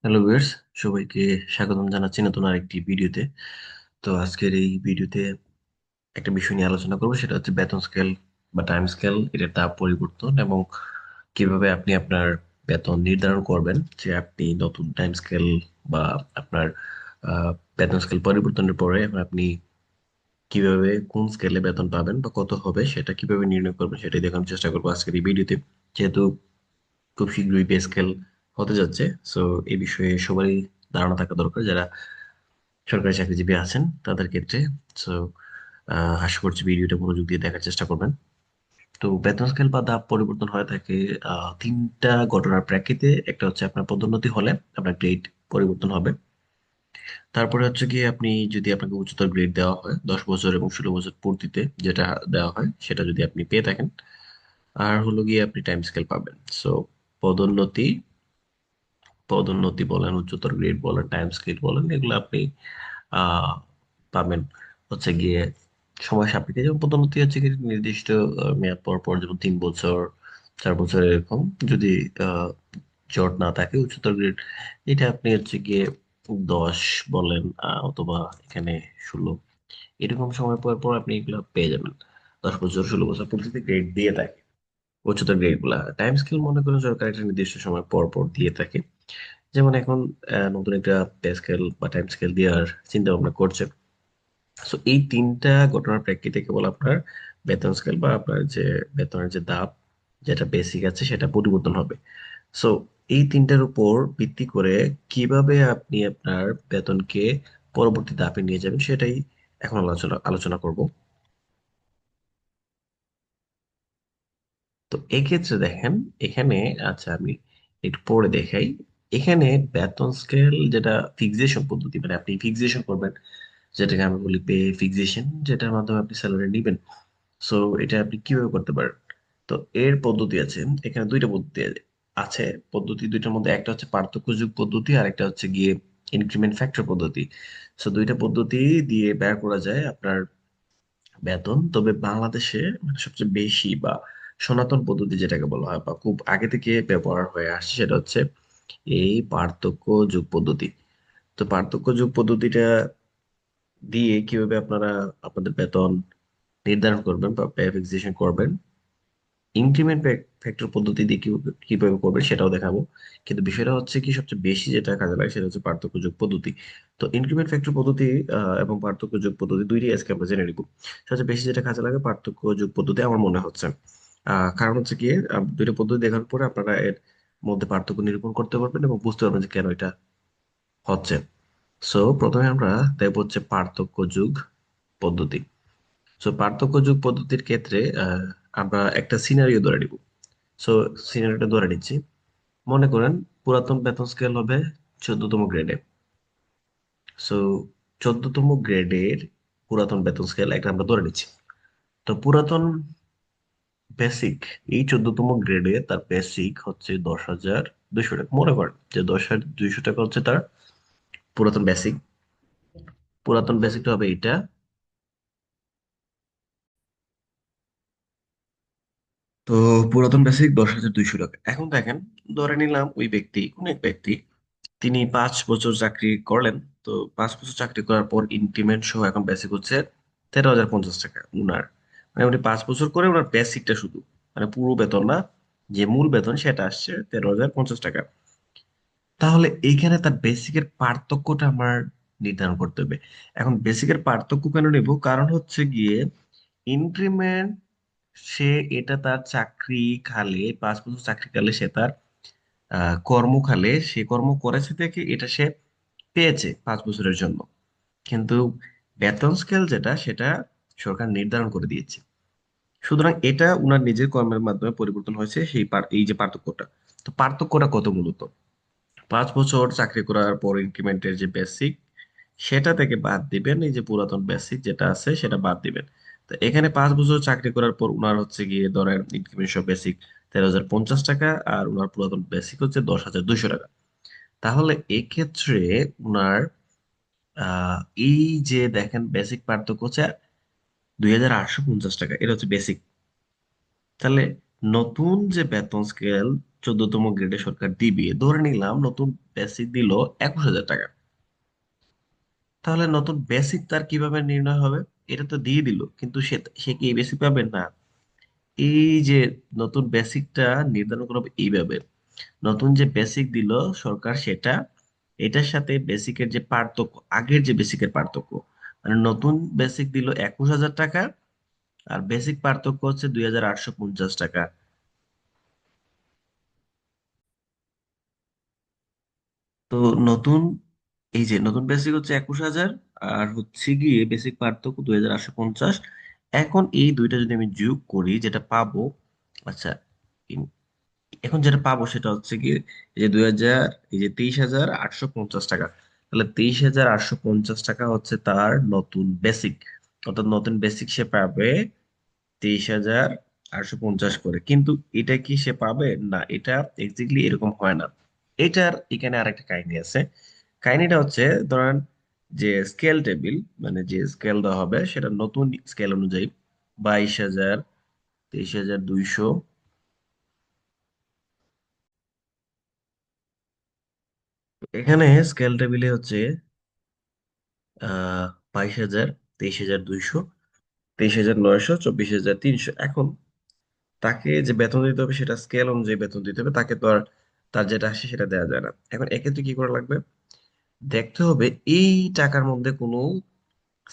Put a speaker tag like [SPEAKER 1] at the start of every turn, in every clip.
[SPEAKER 1] Hello viewers, সবাইকে স্বাগতম জানাচ্ছি নতুন আরেকটি ভিডিওতে। তো আজকের এই ভিডিওতে একটা বিষয় নিয়ে আলোচনা করবো, সেটা হচ্ছে বেতন স্কেল বা টাইম স্কেল, এটার ধাপ পরিবর্তন এবং কিভাবে আপনি আপনার বেতন নির্ধারণ করবেন। যে আপনি নতুন টাইম স্কেল বা আপনার আহ, বেতন স্কেল পরিবর্তনের পরে আপনি কিভাবে কোন স্কেলে বেতন পাবেন বা কত হবে সেটা কিভাবে নির্ণয় করবেন সেটাই দেখানোর চেষ্টা করবো আজকের এই ভিডিওতে। যেহেতু খুব শীঘ্রই পে স্কেল হতে যাচ্ছে, সো এই বিষয়ে সবারই ধারণা থাকা দরকার যারা সরকারি চাকরিজীবী আছেন তাদের ক্ষেত্রে। সো আশা করছি ভিডিওটা মনোযোগ দিয়ে দেখার চেষ্টা করবেন। তো বেতন স্কেল বা ধাপ পরিবর্তন হয়ে থাকে তিনটা ঘটনার প্রেক্ষিতে। একটা হচ্ছে আপনার পদোন্নতি হলে আপনার গ্রেড পরিবর্তন হবে। তারপরে হচ্ছে কি আপনি যদি আপনাকে উচ্চতর গ্রেড দেওয়া হয় 10 বছর এবং 16 বছর পূর্তিতে, যেটা দেওয়া হয় সেটা যদি আপনি পেয়ে থাকেন। আর হলো গিয়ে আপনি টাইম স্কেল পাবেন। সো পদোন্নতি পদোন্নতি বলেন, উচ্চতর গ্রেড বলেন, টাইম স্কেল বলেন, এগুলো আপনি আহ পাবেন হচ্ছে গিয়ে সময় সাপেক্ষে। যেমন পদোন্নতি হচ্ছে কি নির্দিষ্ট মেয়াদ পর পর, যেমন 3 বছর, 4 বছর এরকম। যদি আহ জট না থাকে, উচ্চতর গ্রেড এটা আপনি হচ্ছে গিয়ে 10 বলেন অথবা এখানে 16, এরকম সময় পর পর আপনি এগুলো পেয়ে যাবেন। 10 বছর, 16 বছর পর্যন্ত গ্রেড দিয়ে থাকে উচ্চতর গ্রেড গুলা। টাইম স্কেল মনে করেন সরকার একটা নির্দিষ্ট সময় পর পর দিয়ে থাকে। যেমন এখন নতুন একটা পে স্কেল বা টাইম স্কেল দেওয়ার চিন্তা ভাবনা করছে। সো এই তিনটা ঘটনার প্রেক্ষিতে কেবল আপনার বেতন স্কেল বা আপনার যে বেতনের যে ধাপ, যেটা বেসিক আছে সেটা পরিবর্তন হবে। সো এই তিনটার উপর ভিত্তি করে কিভাবে আপনি আপনার বেতনকে পরবর্তী ধাপে নিয়ে যাবেন সেটাই এখন আলোচনা আলোচনা করব। তো এক্ষেত্রে দেখেন এখানে, আচ্ছা আমি একটু পরে দেখাই। এখানে বেতন স্কেল যেটা ফিক্সেশন পদ্ধতি, মানে আপনি ফিক্সেশন করবেন, যেটাকে আমি বলি পে ফিক্সেশন, যেটার মাধ্যমে আপনি স্যালারি নেবেন। সো এটা আপনি কিভাবে করতে পারেন? তো এর পদ্ধতি আছে, এখানে দুইটা পদ্ধতি আছে। পদ্ধতি দুইটার মধ্যে একটা হচ্ছে পার্থক্যযোগ পদ্ধতি আর একটা হচ্ছে গিয়ে ইনক্রিমেন্ট ফ্যাক্টর পদ্ধতি। সো দুইটা পদ্ধতি দিয়ে বের করা যায় আপনার বেতন। তবে বাংলাদেশে মানে সবচেয়ে বেশি বা সনাতন পদ্ধতি যেটাকে বলা হয় বা খুব আগে থেকে ব্যবহার হয়ে আসছে সেটা হচ্ছে এই পার্থক্য যোগ পদ্ধতি। তো পার্থক্য যোগ পদ্ধতিটা দিয়ে কিভাবে আপনারা আপনাদের বেতন নির্ধারণ করবেন বা পে ফিক্সেশন করবেন, ইনক্রিমেন্ট ফ্যাক্টর পদ্ধতি দিয়ে কিভাবে করবেন সেটাও দেখাবো। কিন্তু বিষয়টা হচ্ছে কি, সবচেয়ে বেশি যেটা কাজে লাগে সেটা হচ্ছে পার্থক্য যোগ পদ্ধতি। তো ইনক্রিমেন্ট ফ্যাক্টর পদ্ধতি এবং পার্থক্য যোগ পদ্ধতি দুইটাই আজকে আমরা জেনে নিব। সবচেয়ে বেশি যেটা কাজে লাগে পার্থক্য যোগ পদ্ধতি আমার মনে হচ্ছে। কারণ হচ্ছে কি, দুইটা পদ্ধতি দেখার পরে আপনারা এর মধ্যে পার্থক্য নিরূপণ করতে পারবেন এবং বুঝতে পারবেন যে কেন এটা হচ্ছে। সো প্রথমে আমরা দেখবো হচ্ছে পার্থক্য যুগ পদ্ধতি। সো পার্থক্য যুগ পদ্ধতির ক্ষেত্রে আমরা একটা সিনারিও ধরে নিব। সো সিনারিওটা ধরে নিচ্ছি। মনে করেন পুরাতন বেতন স্কেল হবে 14তম গ্রেডে। সো 14তম গ্রেডের পুরাতন বেতন স্কেল একটা আমরা ধরে নিচ্ছি। তো পুরাতন বেসিক, এই 14তম গ্রেডে তার বেসিক হচ্ছে 10,200 টাকা। মনে করেন যে 10,200 টাকা হচ্ছে তার পুরাতন বেসিক। পুরাতন বেসিকটা হবে এটা। তো পুরাতন বেসিক 10,200 টাকা। এখন দেখেন, ধরে নিলাম ওই ব্যক্তি, কোন এক ব্যক্তি, তিনি 5 বছর চাকরি করলেন। তো 5 বছর চাকরি করার পর ইনক্রিমেন্ট সহ এখন বেসিক হচ্ছে 13,050 টাকা উনার। মানে উনি 5 বছর করে ওনার বেসিকটা শুধু, মানে পুরো বেতন না, যে মূল বেতন সেটা আসছে 13,050 টাকা। তাহলে এইখানে তার বেসিকের পার্থক্যটা আমার নির্ধারণ করতে হবে। এখন বেসিকের পার্থক্য কেন নেব? কারণ হচ্ছে গিয়ে ইনক্রিমেন্ট, সে এটা তার চাকরি কালে, 5 বছর চাকরি কালে সে তার কর্মকালে সে কর্ম করেছে দেখে এটা সে পেয়েছে 5 বছরের জন্য। কিন্তু বেতন স্কেল যেটা, সেটা সরকার নির্ধারণ করে দিয়েছে। সুতরাং এটা উনার নিজের কর্মের মাধ্যমে পরিবর্তন হয়েছে, এই যে পার্থক্যটা। তো পার্থক্যটা কত মূলত, 5 বছর চাকরি করার পর ইনক্রিমেন্টের যে বেসিক, সেটা থেকে বাদ দিবেন এই যে পুরাতন বেসিক যেটা আছে সেটা বাদ দিবেন। তো এখানে 5 বছর চাকরি করার পর উনার হচ্ছে গিয়ে ধরেন ইনক্রিমেন্ট সহ বেসিক 13,050 টাকা, আর উনার পুরাতন বেসিক হচ্ছে 10,200 টাকা। তাহলে এক্ষেত্রে উনার আহ এই যে দেখেন বেসিক পার্থক্য হচ্ছে 2,850 টাকা, এটা হচ্ছে বেসিক। তাহলে নতুন যে বেতন স্কেল চোদ্দতম গ্রেডে সরকার দিবে, ধরে নিলাম নতুন বেসিক দিল 21,000 টাকা। তাহলে নতুন বেসিক তার কিভাবে নির্ণয় হবে? এটা তো দিয়ে দিল, কিন্তু সে সে কি এই বেসিক পাবে না? এই যে নতুন বেসিকটা নির্ধারণ করা হবে এইভাবে, নতুন যে বেসিক দিল সরকার সেটা, এটার সাথে বেসিকের যে পার্থক্য, আগের যে বেসিকের পার্থক্য, মানে নতুন বেসিক দিল 21,000 টাকা, আর বেসিক পার্থক্য হচ্ছে 2,850 টাকা। তো নতুন, এই যে নতুন বেসিক হচ্ছে 21,000, আর হচ্ছে গিয়ে বেসিক পার্থক্য 2,850। এখন এই দুইটা যদি আমি যোগ করি যেটা পাবো, আচ্ছা, এখন যেটা পাবো সেটা হচ্ছে কি, এই যে 2,000, এই যে 23,850 টাকা। তাহলে 23,850 টাকা হচ্ছে তার নতুন বেসিক, অর্থাৎ নতুন বেসিক সে পাবে 23,850 করে। কিন্তু এটা কি সে পাবে না? এটা এক্স্যাক্টলি এরকম হয় না। এটার এখানে আরেকটা কাহিনী আছে। কাহিনীটা হচ্ছে, ধরেন যে স্কেল টেবিল, মানে যে স্কেল দেওয়া হবে সেটা নতুন স্কেল অনুযায়ী 22,000, 23,200। এখানে স্কেল টেবিলে হচ্ছে 22,000, 23,200, 23,900, 24,300। এখন তাকে যে বেতন দিতে হবে সেটা স্কেল অনুযায়ী বেতন দিতে হবে, তাকে তো আর তার যেটা আসে সেটা দেওয়া যায় না। এখন এক্ষেত্রে কি করা লাগবে? দেখতে হবে এই টাকার মধ্যে কোনো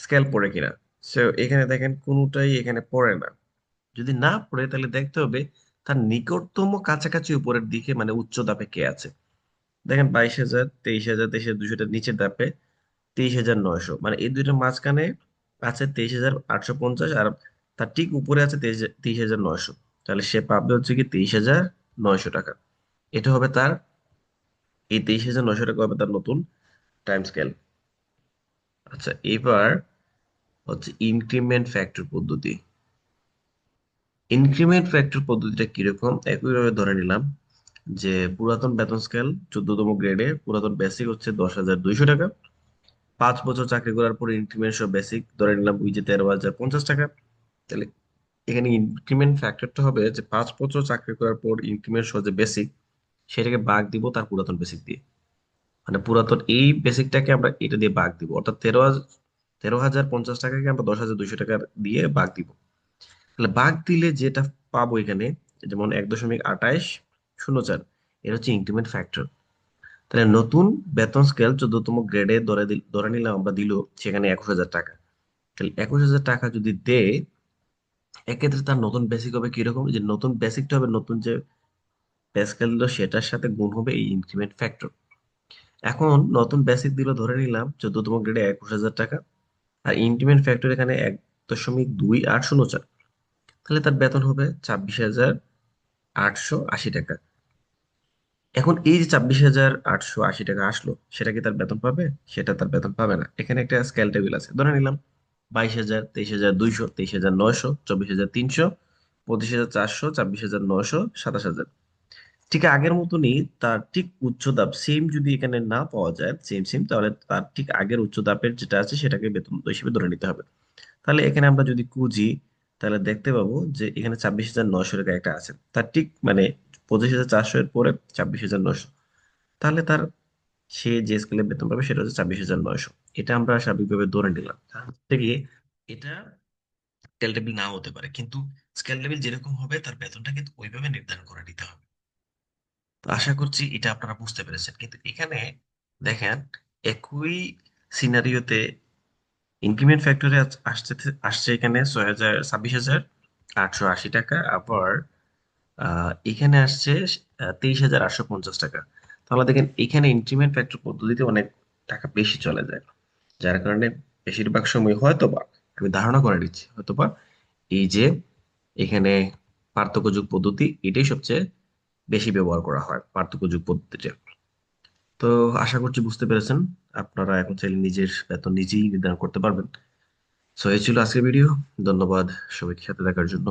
[SPEAKER 1] স্কেল পড়ে কিনা। সো এখানে দেখেন কোনোটাই এখানে পড়ে না। যদি না পড়ে তাহলে দেখতে হবে তার নিকটতম কাছাকাছি উপরের দিকে, মানে উচ্চ ধাপে কে আছে। দেখেন 22,000, 23,000, 23,200 নিচের ধাপে 23,900, মানে এই দুইটার মাঝখানে আছে 23,850, আর তার ঠিক উপরে আছে 23,900। তাহলে সে পাবে হচ্ছে কি 23,900 টাকা। এটা হবে তার, এই 23,900 টাকা হবে তার নতুন টাইম স্কেল। আচ্ছা, এবার হচ্ছে ইনক্রিমেন্ট ফ্যাক্টর পদ্ধতি। ইনক্রিমেন্ট ফ্যাক্টর পদ্ধতিটা কিরকম? একইভাবে ধরে নিলাম যে পুরাতন বেতন স্কেল 14তম গ্রেডে পুরাতন বেসিক হচ্ছে 10,200 টাকা। 5 বছর চাকরি করার পর ইনক্রিমেন্ট সহ বেসিক ধরে নিলাম ওই যে 13,050 টাকা। তাহলে এখানে ইনক্রিমেন্ট ফ্যাক্টরটা হবে যে 5 বছর চাকরি করার পর ইনক্রিমেন্ট সহ যে বেসিক, সেটাকে ভাগ দিব তার পুরাতন বেসিক দিয়ে। মানে পুরাতন এই বেসিকটাকে আমরা এটা দিয়ে ভাগ দিব, অর্থাৎ 13,050 টাকাকে আমরা 10,200 টাকা দিয়ে ভাগ দিব। তাহলে ভাগ দিলে যেটা পাবো এখানে, যেমন 1.2804, এটা হচ্ছে ইনক্রিমেন্ট ফ্যাক্টর। তাহলে নতুন বেতন স্কেল 14তম গ্রেডে ধরে নিলাম আমরা দিল সেখানে 21,000 টাকা। তাহলে 21,000 টাকা যদি দেয়, এক্ষেত্রে তার নতুন বেসিক হবে কিরকম? যে নতুন বেসিকটা হবে নতুন যে পে স্কেল দিল সেটার সাথে গুণ হবে এই ইনক্রিমেন্ট ফ্যাক্টর। এখন নতুন বেসিক দিল ধরে নিলাম 14তম গ্রেডে 21,000 টাকা, আর ইনক্রিমেন্ট ফ্যাক্টর এখানে 1.2804। তাহলে তার বেতন হবে 26,880 টাকা। এখন এই যে 26,880 টাকা আসলো, সেটা কি তার বেতন পাবে? সেটা তার বেতন পাবে না। এখানে একটা স্কেল টেবিল আছে, ধরে নিলাম 22,000, 23,200, 23,900, 24,300, 25,400, 26,900, 27,000। ঠিক আগের মতনই তার ঠিক উচ্চ ধাপ সেম, যদি এখানে না পাওয়া যায় সেম সেম, তাহলে তার ঠিক আগের উচ্চ ধাপের যেটা আছে সেটাকে বেতন হিসেবে ধরে নিতে হবে। তাহলে এখানে আমরা যদি খুঁজি তাহলে দেখতে পাবো যে এখানে 26,900 টাকা একটা আছে, তার ঠিক মানে 25,400 এর পরে 26,900। তাহলে তার, সে যে স্কেলে বেতন পাবে সেটা হচ্ছে 26,900। এটা আমরা স্বাভাবিকভাবে ধরে নিলাম, কারণ হচ্ছে গিয়ে এটা স্কেল টেবিল নাও হতে পারে, কিন্তু স্কেল টেবিল যেরকম হবে তার বেতনটা কিন্তু ওইভাবে নির্ধারণ করে নিতে হবে। তো আশা করছি এটা আপনারা বুঝতে পেরেছেন। কিন্তু এখানে দেখেন, একই সিনারিওতে ইনক্রিমেন্ট ফ্যাক্টরে আসছে, আসছে এখানে 26,880 টাকা, আবার এখানে আসছে 23,850 টাকা। তাহলে দেখেন এখানে ইনক্রিমেন্ট ফ্যাক্টর পদ্ধতিতে অনেক টাকা বেশি চলে যায়, যার কারণে বেশিরভাগ সময় হয়তোবা, আমি ধারণা করে নিচ্ছি, হয়তোবা এই যে এখানে পার্থক্য যুগ পদ্ধতি এটাই সবচেয়ে বেশি ব্যবহার করা হয়, পার্থক্য যুগ পদ্ধতিটা। তো আশা করছি বুঝতে পেরেছেন। আপনারা এখন চাইলে নিজের বেতন নিজেই নির্ধারণ করতে পারবেন। সো এই ছিল আজকের ভিডিও। ধন্যবাদ সবাইকে সাথে দেখার জন্য।